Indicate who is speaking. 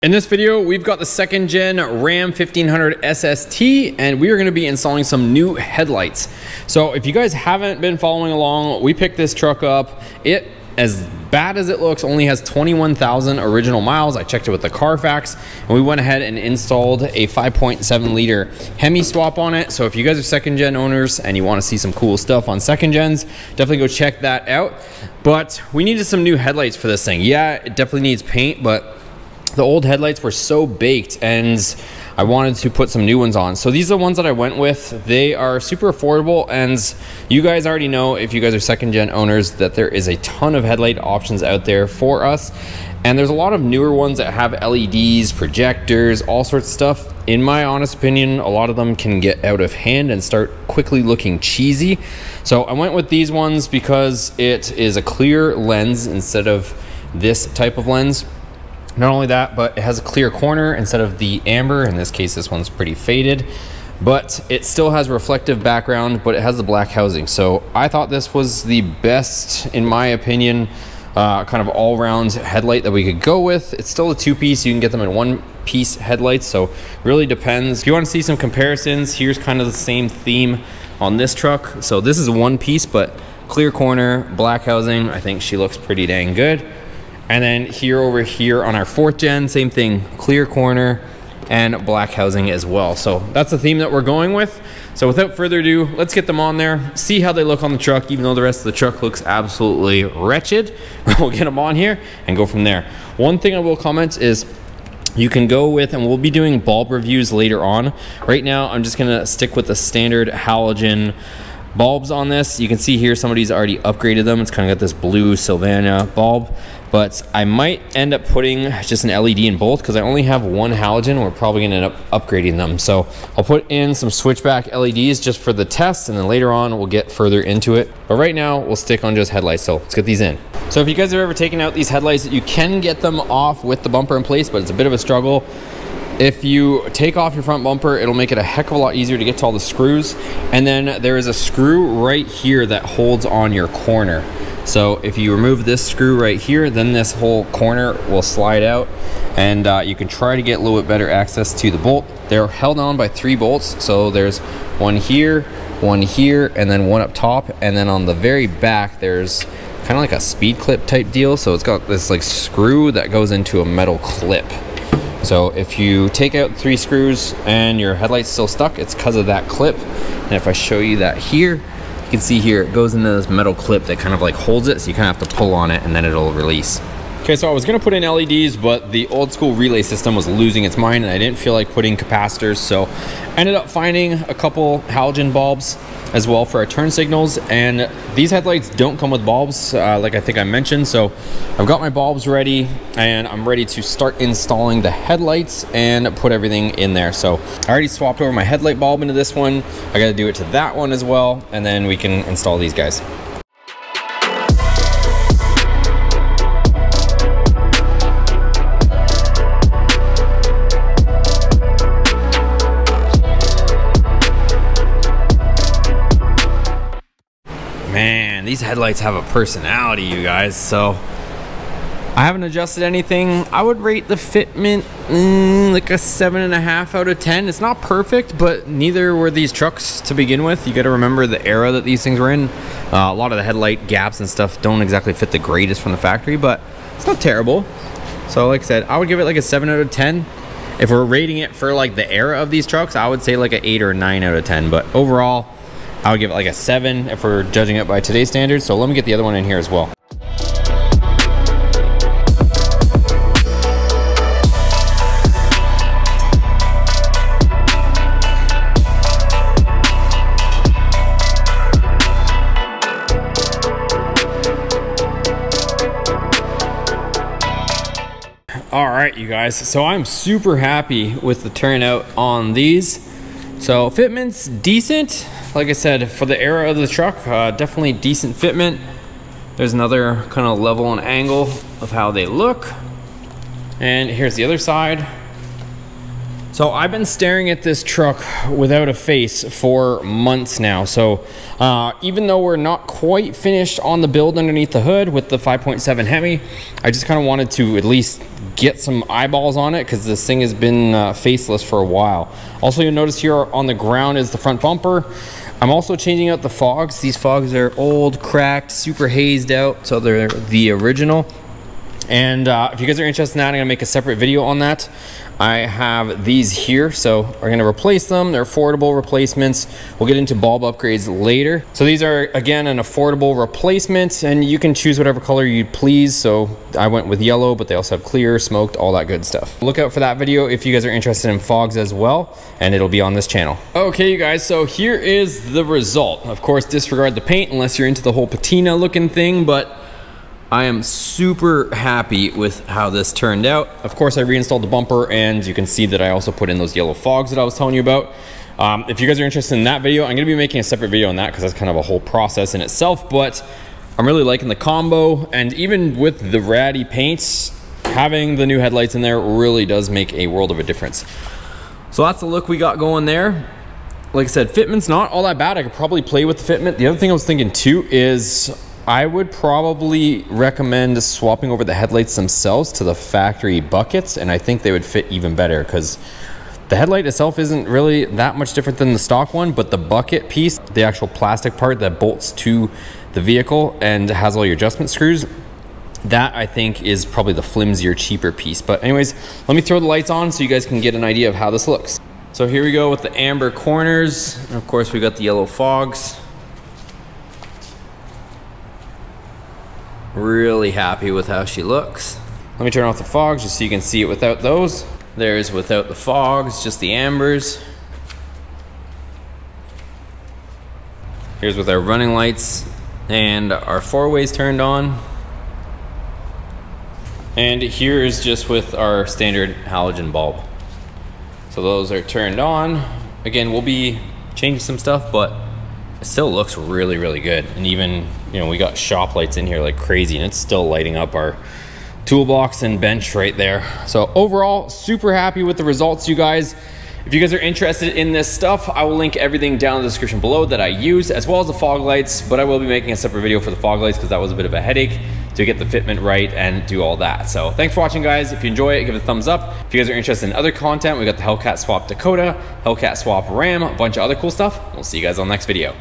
Speaker 1: In this video, we've got the second gen Ram 1500 SST, and we are going to be installing some new headlights. So if you guys haven't been following along, we picked this truck up. It, as bad as it looks, only has 21,000 original miles. I checked it with the Carfax, and we went ahead and installed a 5.7 liter Hemi swap on it. So if you guys are second gen owners and you want to see some cool stuff on second gens, definitely go check that out. But we needed some new headlights for this thing. Yeah, it definitely needs paint, but the old headlights were so baked and I wanted to put some new ones on. So these are the ones that I went with. They are super affordable, and you guys already know, if you guys are second gen owners, that there is a ton of headlight options out there for us. And there's a lot of newer ones that have LEDs, projectors, all sorts of stuff. In my honest opinion, a lot of them can get out of hand and start quickly looking cheesy. So I went with these ones because it is a clear lens instead of this type of lens. Not only that, but it has a clear corner instead of the amber. In this case, this one's pretty faded, but it still has reflective background, but it has the black housing. So I thought this was the best, in my opinion, kind of all-round headlight that we could go with. It's still a two-piece. You can get them in one-piece headlights, so really depends. If you want to see some comparisons, here's kind of the same theme on this truck. So this is a one-piece, but clear corner, black housing. I think she looks pretty dang good. And then here, over here on our fourth gen, same thing, clear corner and black housing as well. So that's the theme that we're going with. So without further ado, let's get them on there, see how they look on the truck, even though the rest of the truck looks absolutely wretched. We'll get them on here and go from there. One thing I will comment is you can go with, and we'll be doing bulb reviews later on. Right now, I'm just gonna stick with the standard halogen bulbs on this. You can see here somebody's already upgraded them. It's kind of got this blue Sylvania bulb, but I might end up putting just an LED in both because I only have one halogen. We're probably gonna end up upgrading them. So I'll put in some switchback LEDs just for the test, and then later on we'll get further into it. But right now we'll stick on just headlights. So let's get these in. So if you guys have ever taken out these headlights, you can get them off with the bumper in place, but it's a bit of a struggle. If you take off your front bumper, it'll make it a heck of a lot easier to get to all the screws. And then there is a screw right here that holds on your corner. So if you remove this screw right here, then this whole corner will slide out, and you can try to get a little bit better access to the bolt. They're held on by 3 bolts. So there's one here, and then one up top. And then on the very back, there's kind of like a speed clip type deal. So it's got this like screw that goes into a metal clip. So if you take out 3 screws and your headlight's still stuck, it's because of that clip. And if I show you that here, you can see here, it goes into this metal clip that kind of like holds it. So you kind of have to pull on it and then it'll release. Okay, so I was gonna put in LEDs, but the old school relay system was losing its mind and I didn't feel like putting capacitors. So I ended up finding a couple halogen bulbs as well for our turn signals. And these headlights don't come with bulbs, like I think I mentioned. So I've got my bulbs ready and I'm ready to start installing the headlights and put everything in there. So I already swapped over my headlight bulb into this one. I gotta do it to that one as well. And then we can install these guys. Man, these headlights have a personality, you guys. So I haven't adjusted anything. I would rate the fitment like a 7.5 out of 10. It's not perfect, but neither were these trucks to begin with. You got to remember the era that these things were in. A lot of the headlight gaps and stuff don't exactly fit the greatest from the factory, but it's not terrible. So like I said, I would give it like a 7 out of 10. If we're rating it for like the era of these trucks, I would say like an 8 or a 9 out of 10. But overall, I would give it like a 7 if we're judging it by today's standards. So let me get the other one in here as well. All right, you guys. So I'm super happy with the turnout on these. So fitment's decent. Like I said, for the era of the truck, definitely decent fitment. There's another kind of level and angle of how they look. And here's the other side. So I've been staring at this truck without a face for months now. So even though we're not quite finished on the build underneath the hood with the 5.7 Hemi, I just kind of wanted to at least get some eyeballs on it because this thing has been faceless for a while. Also, you'll notice here on the ground is the front bumper. I'm also changing out the fogs. These fogs are old, cracked, super hazed out, so they're the original. And if you guys are interested in that, I'm gonna make a separate video on that. I have these here, so we're gonna replace them. They're affordable replacements. We'll get into bulb upgrades later. So these are, again, an affordable replacement, and you can choose whatever color you please. So I went with yellow, but they also have clear, smoked, all that good stuff. Look out for that video if you guys are interested in fogs as well, and it'll be on this channel. Okay, you guys, so here is the result. Of course, disregard the paint unless you're into the whole patina looking thing, but I am super happy with how this turned out. Of course, I reinstalled the bumper, and you can see that I also put in those yellow fogs that I was telling you about. If you guys are interested in that video, I'm gonna be making a separate video on that because that's kind of a whole process in itself, but I'm really liking the combo, and even with the ratty paints, having the new headlights in there really does make a world of a difference. So that's the look we got going there. Like I said, fitment's not all that bad. I could probably play with the fitment. The other thing I was thinking too is I would probably recommend swapping over the headlights themselves to the factory buckets, and I think they would fit even better because the headlight itself isn't really that much different than the stock one, but the bucket piece, the actual plastic part that bolts to the vehicle and has all your adjustment screws, that I think is probably the flimsier, cheaper piece. But anyways, let me throw the lights on so you guys can get an idea of how this looks. So here we go with the amber corners, and of course we got the yellow fogs. Really happy with how she looks. Let me turn off the fogs just so you can see it without those. There's without the fogs, just the ambers. Here's with our running lights and our four-ways turned on. And here's just with our standard halogen bulb. So those are turned on. Again, we'll be changing some stuff, but it still looks really, really good. And even, you know, we got shop lights in here like crazy, and it's still lighting up our toolbox and bench right there. So overall, super happy with the results, you guys. If you guys are interested in this stuff, I will link everything down in the description below that I use, as well as the fog lights, but I will be making a separate video for the fog lights because that was a bit of a headache to get the fitment right and do all that. So thanks for watching, guys. If you enjoy it, give it a thumbs up. If you guys are interested in other content, we got the Hellcat Swap Dakota, Hellcat Swap Ram, a bunch of other cool stuff. We'll see you guys on the next video.